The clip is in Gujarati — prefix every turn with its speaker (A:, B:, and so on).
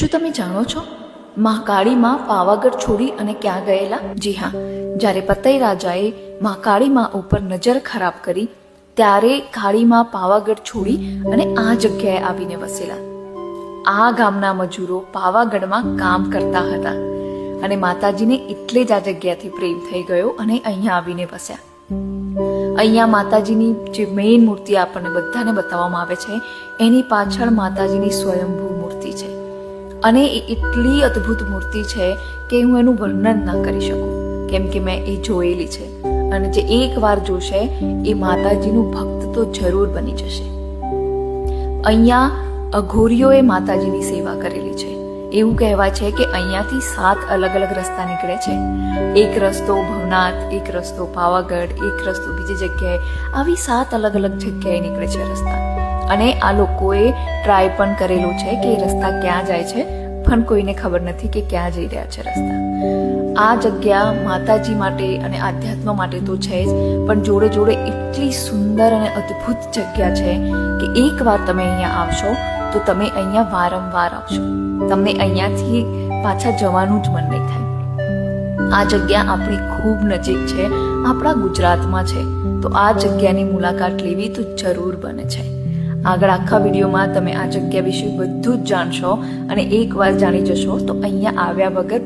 A: શું તમે જાણો છો મહાકાળીમાં પાવાગઢ છોડી અને ક્યાં ગયેલા? જી હા, જ્યારે પતઈ રાજાએ મહાકાળીમાં ઉપર નજર ખરાબ કરી ત્યારે કાળીમાં પાવાગઢ છોડી અને આ જગ્યાએ આવીને વસેલા. આ ગામના મજૂરો પાવાગઢમાં કામ કરતા હતા અને માતાજીને એટલે જ આ જગ્યાથી પ્રેમ થઈ ગયો અને અહીંયા આવીને વસ્યા. અહીંયા માતાજીની જે મેઇન મૂર્તિ આપણને બધાને બતાવવામાં આવે છે એની પાછળ માતાજીની સ્વયંભૂ મૂર્તિ છે અને એ એટલી અદ્ભુત મૂર્તિ છે કે હું એનું વર્ણન ના કરી શકું, કેમ કે મેં એ જોયેલી છે અને જે એકવાર જોશે એ માતાજીનું ભક્ત તો જરૂર બની જશે. અહીંયા અઘોરીઓએ માતાજીની સેવા કરેલી છે. એવું કહેવાય છે કે અહીંયાથી 7 અલગ અલગ રસ્તા નીકળે છે. એક રસ્તો ભવનાથ, એક રસ્તો પાવાગઢ, એક રસ્તો બીજી જગ્યાએ, આવી 7 અલગ અલગ જગ્યાએ નીકળે છે રસ્તા. અને આ લોકોએ ટ્રાય પણ કરેલું છે કે એ રસ્તા ક્યાં જાય છે, પણ કોઈને ખબર નથી કે ક્યાં જઈ રહ્યા છે રસ્તા. આ જગ્યા માતાજી માટે અને આધ્યાત્મ માટે તો છે જ, પણ જોડે જોડે એટલી સુંદર અને અદ્ભુત જગ્યા છે કે એકવાર તમે અહીંયા આવશો તો તમે અહીંયા વારંવાર આવશો, તમને અહીંયાથી પાછા જવાનું જ મન નહીં થાય. આ જગ્યા આપણી ખૂબ નજીક છે, આપણા ગુજરાતમાં છે, તો આ જગ્યાની મુલાકાત લેવી તો જરૂર બને છે. આગળ આખા વિડીયોમાં તમે આ જગ્યા વિશે બધું જ જાણશો અને એકવાર જાણી જશો તો અહીંયા આવ્યા વગર